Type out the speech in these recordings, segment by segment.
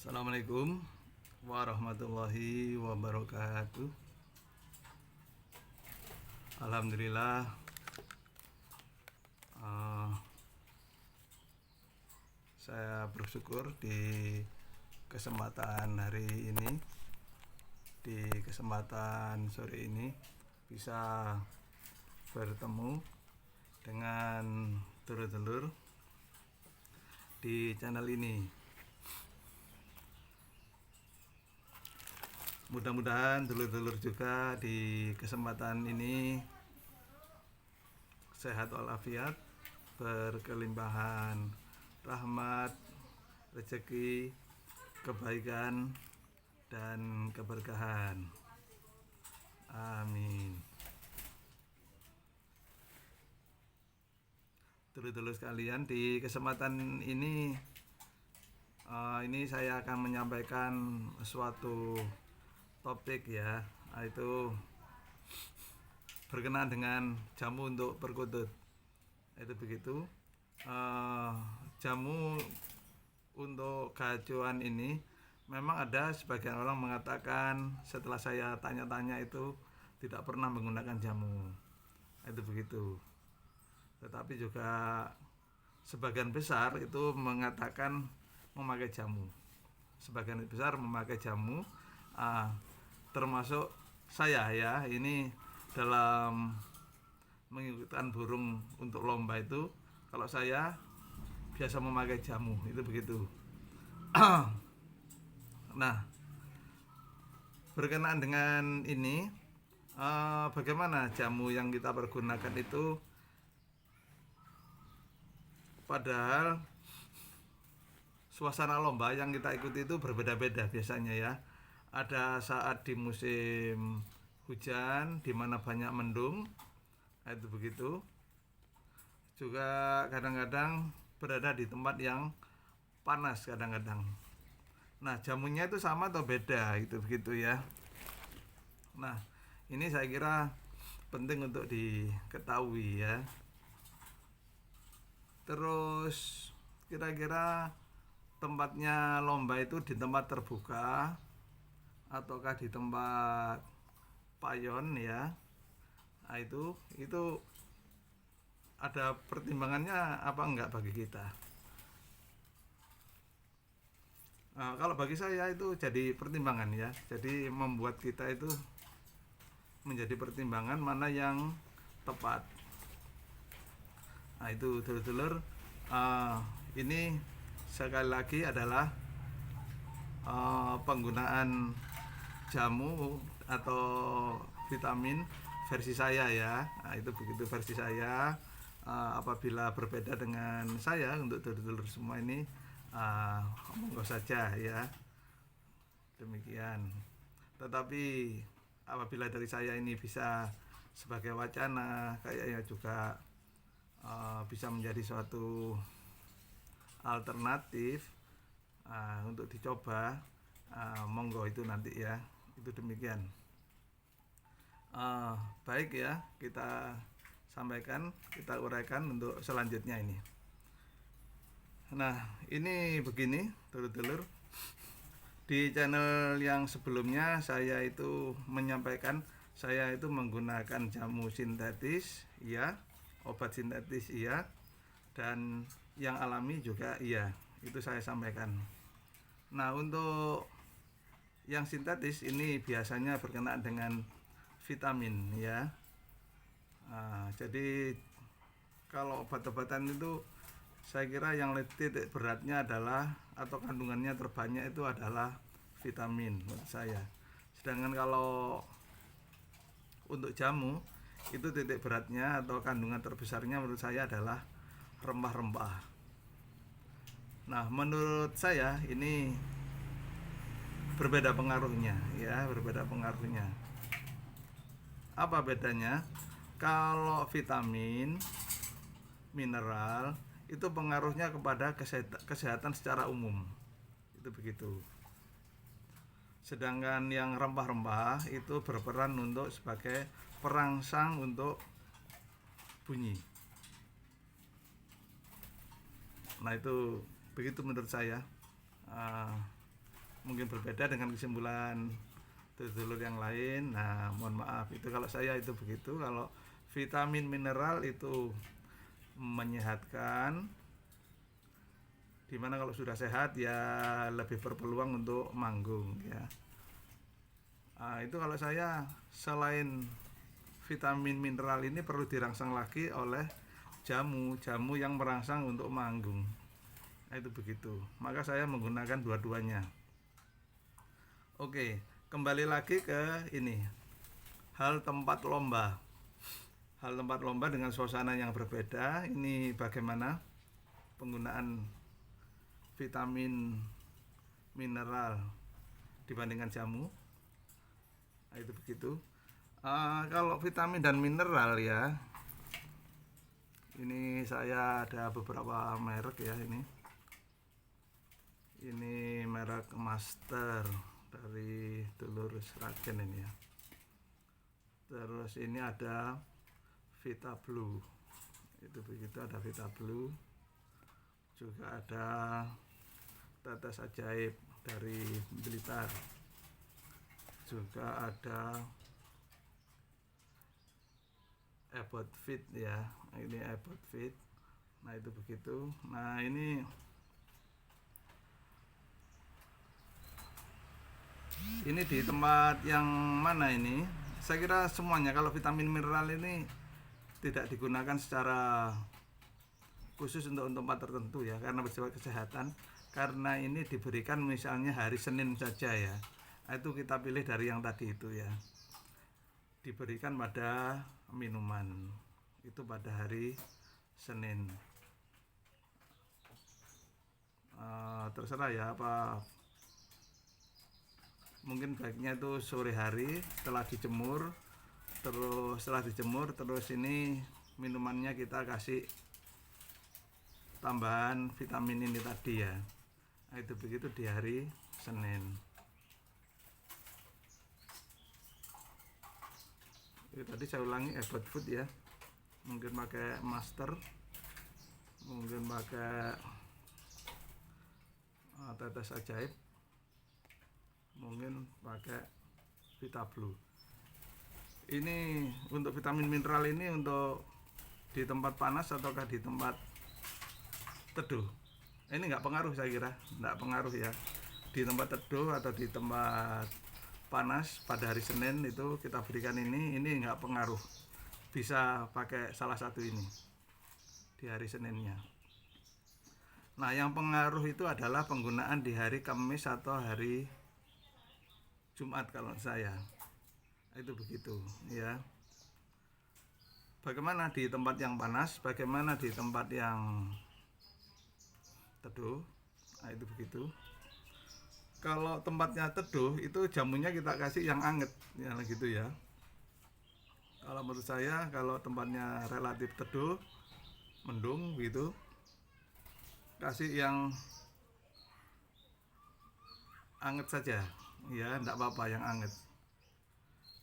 Assalamualaikum warahmatullahi wabarakatuh. Alhamdulillah, uh, saya bersyukur di kesempatan hari ini, di kesempatan sore ini bisa bertemu dengan dulur-dulur di channel ini. Mudah-mudahan dulur-dulur juga di kesempatan ini sehat walafiat, berkelimpahan rahmat, rezeki, kebaikan, dan keberkahan. Amin. Dulur-dulur sekalian, di kesempatan ini saya akan menyampaikan suatu topik ya, yaitu berkenaan dengan jamu untuk perkutut. Itu begitu. Jamu untuk gacuan ini memang ada sebagian orang mengatakan, setelah saya tanya-tanya itu tidak pernah menggunakan jamu. Itu begitu. Tetapi juga sebagian besar itu mengatakan memakai jamu. Sebagian besar memakai jamu, termasuk saya ya. Ini dalam mengikutkan burung untuk lomba itu, kalau saya biasa memakai jamu, itu begitu. Nah, berkenaan dengan ini, bagaimana jamu yang kita pergunakan itu, padahal suasana lomba yang kita ikuti itu berbeda-beda biasanya ya. Ada saat di musim hujan di mana banyak mendung, itu begitu. Juga kadang-kadang berada di tempat yang panas kadang-kadang. Nah, jamunya itu sama atau beda, itu begitu ya. Nah, ini saya kira penting untuk diketahui ya. Terus kira-kira tempatnya lomba itu di tempat terbuka ataukah di tempat payon ya. Nah, itu ada pertimbangannya apa enggak bagi kita. Nah, kalau bagi saya itu jadi pertimbangan ya. Jadi membuat kita itu menjadi pertimbangan mana yang tepat. Nah, itu dulur-dulur, ini sekali lagi adalah penggunaan jamu atau vitamin versi saya ya. Nah, itu begitu versi saya. Apabila berbeda dengan saya, untuk dulur-dulur semua ini, monggo saja ya. Demikian. Tetapi apabila dari saya ini bisa sebagai wacana, kayaknya juga bisa menjadi suatu alternatif untuk dicoba, monggo itu nanti ya. Itu demikian. Baik ya, kita sampaikan, kita uraikan untuk selanjutnya ini. Nah, ini begini dulur-dulur. Di channel yang sebelumnya saya itu menyampaikan saya itu menggunakan jamu sintetis ya, obat sintetis iya, dan yang alami juga iya. Itu saya sampaikan. Nah, untuk yang sintetis ini biasanya berkenaan dengan vitamin ya. Jadi kalau obat-obatan itu saya kira yang titik beratnya adalah, atau kandungannya terbanyak itu adalah vitamin menurut saya. Sedangkan kalau untuk jamu itu titik beratnya atau kandungan terbesarnya menurut saya adalah rempah-rempah. Nah, menurut saya ini berbeda pengaruhnya ya, berbeda pengaruhnya. Apa bedanya? Kalau vitamin, mineral itu pengaruhnya kepada kesehatan secara umum. Itu begitu. Sedangkan yang rempah-rempah itu berperan untuk sebagai perangsang untuk bunyi. Nah, itu begitu menurut saya. mungkin berbeda dengan kesimpulan dulur yang lain. Nah, mohon maaf, itu kalau saya itu begitu. Kalau vitamin mineral itu menyehatkan, dimana kalau sudah sehat ya lebih berpeluang untuk manggung ya. Nah, itu kalau saya, selain vitamin mineral ini perlu dirangsang lagi oleh jamu yang merangsang untuk manggung. Nah, itu begitu. Maka saya menggunakan dua-duanya. Oke, kembali lagi ke ini. Hal tempat lomba. Hal tempat lomba dengan suasana yang berbeda. Ini bagaimana penggunaan vitamin mineral dibandingkan jamu. Nah, itu begitu. Kalau vitamin dan mineral ya, ini saya ada beberapa merek ya. Ini merek Master dari dulur Sragen ini ya. Terus ini ada Vita Blue, itu begitu, ada Vita Blue. Juga ada Tetes Ajaib dari Blitar. Juga ada Ebot Fit ya, ini Ebot Fit. Nah, itu begitu. Nah, ini di tempat yang mana ini? Saya kira semuanya, kalau vitamin mineral ini tidak digunakan secara khusus untuk tempat tertentu ya, karena bersifat kesehatan. Karena ini diberikan misalnya hari Senin saja ya. Itu kita pilih dari yang tadi itu ya. Diberikan pada minuman itu pada hari Senin. Terserah ya, apa mungkin baiknya itu sore hari setelah dijemur. Terus ini minumannya kita kasih tambahan vitamin ini tadi ya. Nah, itu begitu di hari Senin. Itu tadi saya ulangi, Ebot Food ya. Mungkin pakai Master, mungkin pakai Tetes Ajaib, mungkin pakai Vita Blue. Ini untuk vitamin mineral ini untuk di tempat panas ataukah di tempat teduh? Ini nggak pengaruh, saya kira nggak pengaruh ya. Di tempat teduh atau di tempat panas pada hari Senin itu kita berikan ini nggak pengaruh. Bisa pakai salah satu ini di hari Seninnya. Nah, yang pengaruh itu adalah penggunaan di hari Kamis atau hari Jumat kalau saya. Itu begitu ya. Bagaimana di tempat yang panas, bagaimana di tempat yang teduh. Nah, itu begitu. Kalau tempatnya teduh itu jamunya kita kasih yang anget ya, gitu ya. Kalau menurut saya, kalau tempatnya relatif teduh, mendung gitu, kasih yang anget saja ya, enggak apa-apa yang anget.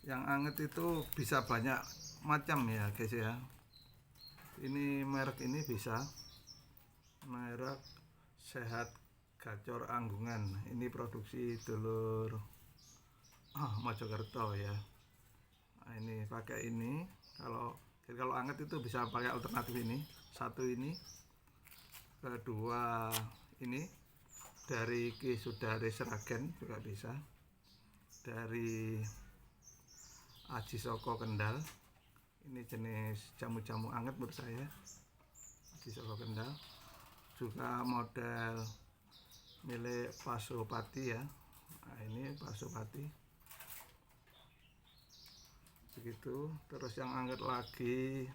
Yang anget itu bisa banyak macam ya guys ya. Ini merek ini bisa merek Sehat Gacor Anggungan. Ini produksi dulur Mojokerto ya. Nah, ini pakai ini. Kalau anget itu bisa pakai alternatif ini. Satu ini, kedua ini dari Ki Sudari Sragen juga bisa. Dari Aji Soko Kendal. Ini jenis jamu-jamu anget menurut saya. Aji Soko Kendal. Juga model milik Pasopati ya. Nah, ini Pasopati. Begitu. Terus yang anget lagi,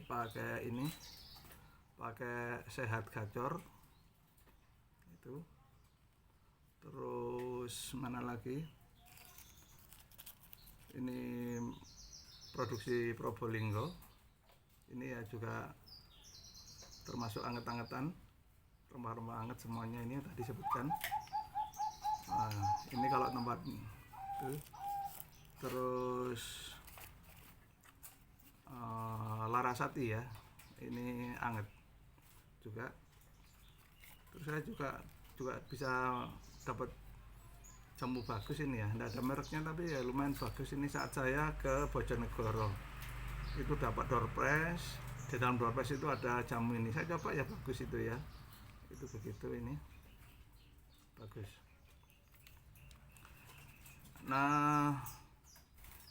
pakai ini, pakai Sehat Gacor itu. Terus mana lagi, ini produksi Probolinggo. Ini ya juga termasuk anget-angetan, rempah-rempah anget semuanya ini tadi sebutkan. Nah, ini kalau tempat itu. Terus Larasati ya, ini anget. juga. Terus saya juga bisa dapat jamu bagus ini ya, tidak ada mereknya tapi ya lumayan bagus ini. Saat saya ke Bojonegoro itu dapat door prize, di dalam door prize itu ada jamu ini, saya coba ya bagus itu ya, itu begitu ini bagus. Nah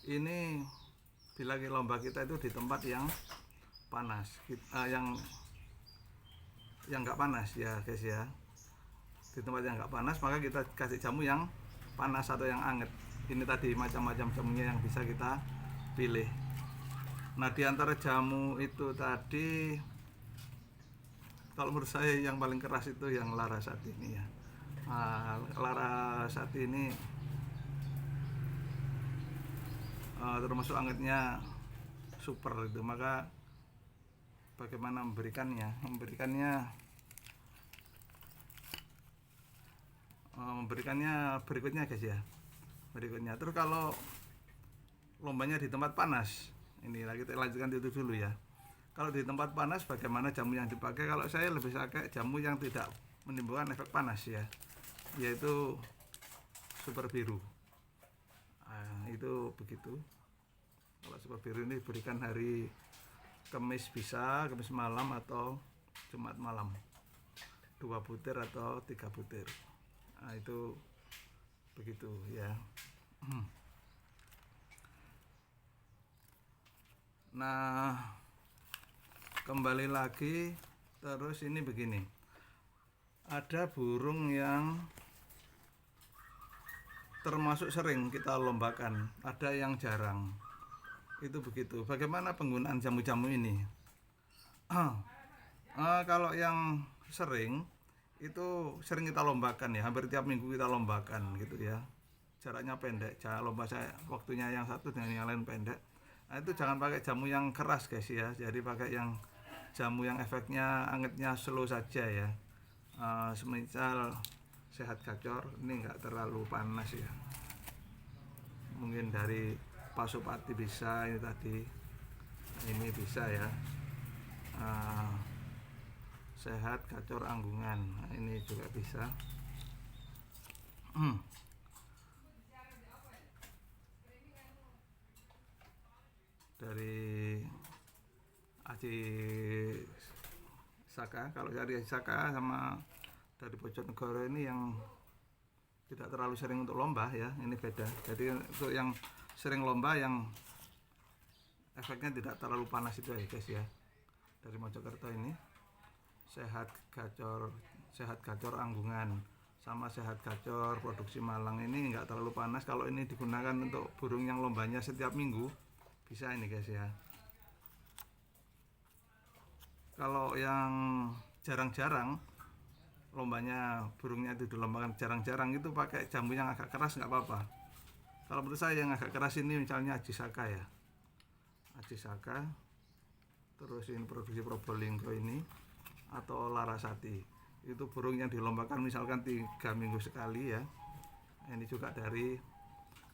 ini bila lomba kita itu di tempat yang panas, yang nggak panas ya guys ya, di tempat yang nggak panas maka kita kasih jamu yang panas atau yang anget. Ini tadi macam-macam jamunya yang bisa kita pilih. Nah di antara jamu itu tadi kalau menurut saya yang paling keras itu yang Larasati ini ya. Larasati ini termasuk angetnya super itu. Maka bagaimana memberikannya berikutnya guys ya, berikutnya. Terus kalau lombanya di tempat panas, ini lagi kita lanjutkan itu dulu ya. Kalau di tempat panas bagaimana jamu yang dipakai? Kalau saya lebih pakai jamu yang tidak menimbulkan efek panas ya, yaitu super biru. Nah, itu begitu. Kalau super biru ini berikan hari Kamis, bisa Kamis malam atau Jumat malam, 2 butir atau 3 butir. Nah, itu begitu ya. Nah kembali lagi, terus ini begini, ada burung yang termasuk sering kita lombakan, ada yang jarang, itu begitu. Bagaimana penggunaan jamu-jamu ini? Kalau yang sering itu sering kita lombakan ya, hampir tiap minggu kita lombakan gitu ya. Jaraknya pendek, lomba saya waktunya yang satu dengan yang lain pendek. Nah itu jangan pakai jamu yang keras guys ya, jadi pakai yang jamu yang efeknya angetnya slow saja ya. Semisal Sehat Gacor ini nggak terlalu panas ya, mungkin dari Pasupati bisa, ini tadi ini bisa ya. Sehat Gacor Anggungan, nah, ini juga bisa. Dari Aji Saka, kalau dari Aji Saka sama dari Bojonegoro ini yang tidak terlalu sering untuk lomba ya, ini beda. Jadi untuk yang sering lomba yang efeknya tidak terlalu panas itu ya guys ya, dari Mojokerto ini Sehat Gacor Anggungan sama Sehat Gacor produksi Malang, ini nggak terlalu panas. Kalau ini digunakan untuk burung yang lombanya setiap minggu bisa ini guys ya. Kalau yang jarang-jarang lombanya, burungnya itu dilombakan jarang-jarang, itu pakai jamu yang agak keras nggak apa-apa. Kalau menurut saya yang agak keras ini misalnya Aji Saka ya, Aji Saka, terus ini produksi Probolinggo ini, atau Larasati, itu burung yang dilombakan misalkan 3 minggu sekali ya. Ini juga dari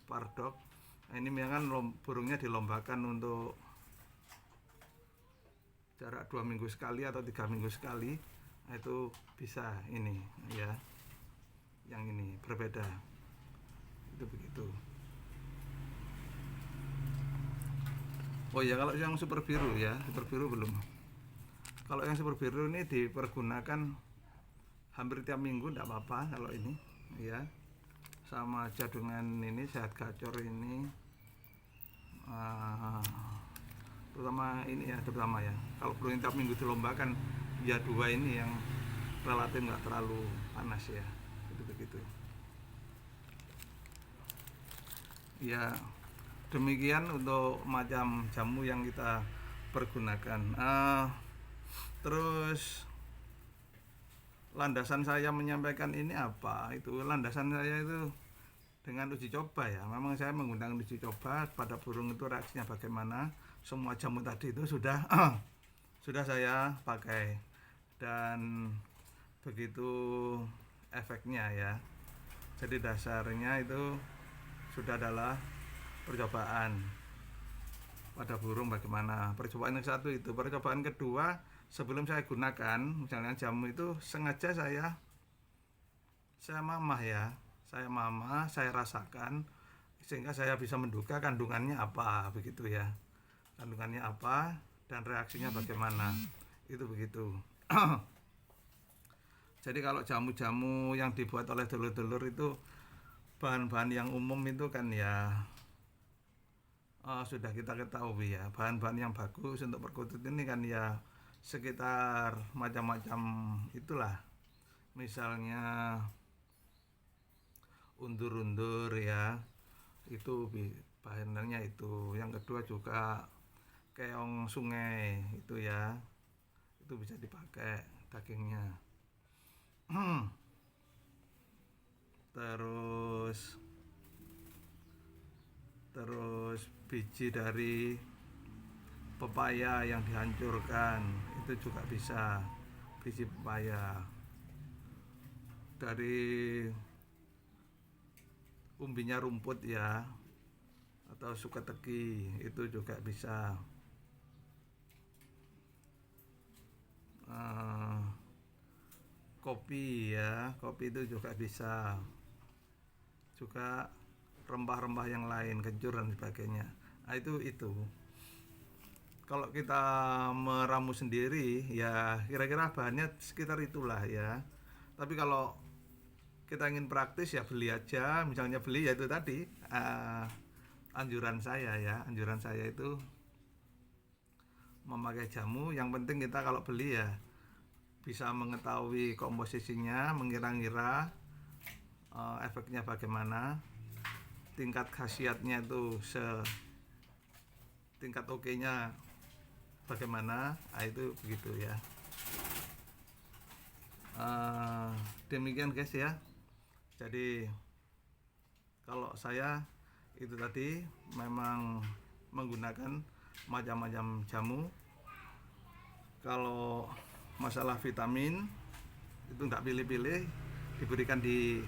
Pardok. Ini misalkan burungnya dilombakan untuk jarak 2 minggu sekali atau 3 minggu sekali, itu bisa ini ya. Yang ini berbeda, itu begitu. Oh ya, kalau yang super biru ya, super biru belum. Kalau yang super biru ini dipergunakan hampir tiap minggu, tidak apa-apa kalau ini ya. Sama aja dengan ini Sehat Gacor ini, terutama ini ya, terutama ya. Kalau burung tiap minggu dilombakan ya, 2 ini yang relatif nggak terlalu panas ya, itu begitu ya. Demikian untuk macam jamu yang kita pergunakan. Terus landasan saya menyampaikan ini apa? Itu landasan saya itu dengan uji coba ya. Memang saya menggunakan uji coba pada burung itu reaksinya bagaimana. Semua jamu tadi itu sudah sudah saya pakai dan begitu efeknya ya. Jadi dasarnya itu sudah adalah percobaan pada burung bagaimana. Percobaan yang satu itu, percobaan kedua sebelum saya gunakan misalnya jamu itu sengaja saya mamah ya, saya rasakan sehingga saya bisa menduga kandungannya apa begitu ya, kandungannya apa dan reaksinya bagaimana, itu begitu. Jadi kalau jamu-jamu yang dibuat oleh dulur-dulur itu bahan-bahan yang umum itu kan ya sudah kita ketahui ya, bahan-bahan yang bagus untuk perkutut ini kan ya sekitar macam-macam itulah, misalnya undur-undur ya, itu bahannya itu. Yang kedua juga keong sungai itu ya, itu bisa dipakai dagingnya. terus terus biji dari pepaya yang dihancurkan itu juga bisa, biji pepaya dari umbinya rumput ya, atau sukateki itu juga bisa. Kopi ya, kopi itu juga bisa, juga rempah-rempah yang lain, kencur dan sebagainya. Nah, itu kalau kita meramu sendiri ya kira-kira bahannya sekitar itulah ya. Tapi kalau kita ingin praktis ya beli aja, misalnya beli ya itu tadi anjuran saya itu memakai jamu. Yang penting kita kalau beli ya bisa mengetahui komposisinya, mengira-ngira efeknya bagaimana, tingkat khasiatnya itu tingkat oke-nya bagaimana. Nah, itu begitu ya. Demikian guys ya. Jadi kalau saya itu tadi memang menggunakan macam-macam jamu. Kalau masalah vitamin itu nggak pilih-pilih, diberikan di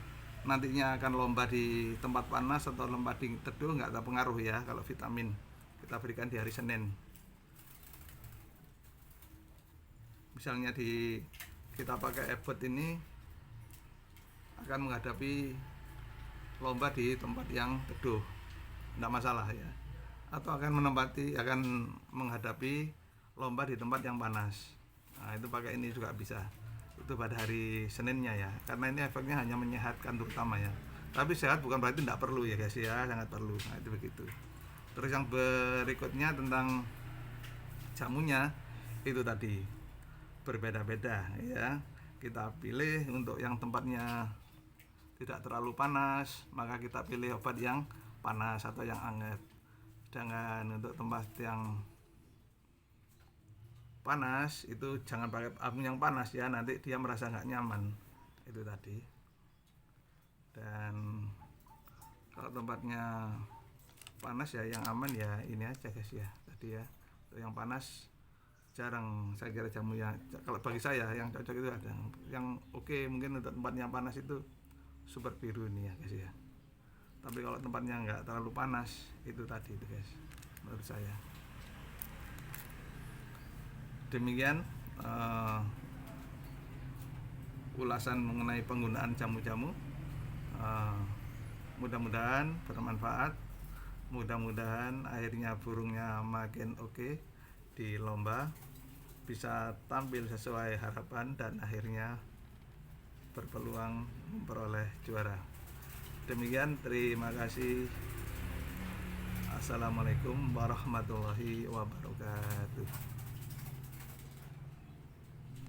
nantinya akan lomba di tempat panas atau lomba di teduh nggak ada pengaruh ya. Kalau vitamin kita berikan di hari Senin, misalnya kita pakai ebot ini akan menghadapi lomba di tempat yang teduh, tidak masalah ya, atau akan menghadapi lomba di tempat yang panas. Nah, itu pakai ini juga bisa, itu pada hari Seninnya ya, karena ini efeknya hanya menyehatkan terutama ya. Tapi sehat bukan berarti tidak perlu ya guys ya, sangat perlu. Nah, itu begitu. Terus yang berikutnya tentang jamunya itu tadi berbeda-beda ya. Kita pilih untuk yang tempatnya tidak terlalu panas, maka kita pilih obat yang panas atau yang hangat. Sedangkan untuk tempat yang panas itu jangan pakai api yang panas ya, nanti dia merasa nggak nyaman, itu tadi. Dan kalau tempatnya panas ya yang aman ya ini aja guys ya tadi ya. Untuk yang panas jarang saya kira jamu ya, kalau bagi saya yang cocok itu ada yang oke, mungkin untuk tempat yang panas itu super biru ini ya guys ya. Tapi kalau tempatnya nggak terlalu panas itu tadi itu guys, menurut saya. Demikian ulasan mengenai penggunaan jamu-jamu. Mudah-mudahan bermanfaat, mudah-mudahan akhirnya burungnya makin oke di lomba, bisa tampil sesuai harapan dan akhirnya berpeluang memperoleh juara. Demikian, terima kasih. Assalamualaikum warahmatullahi wabarakatuh.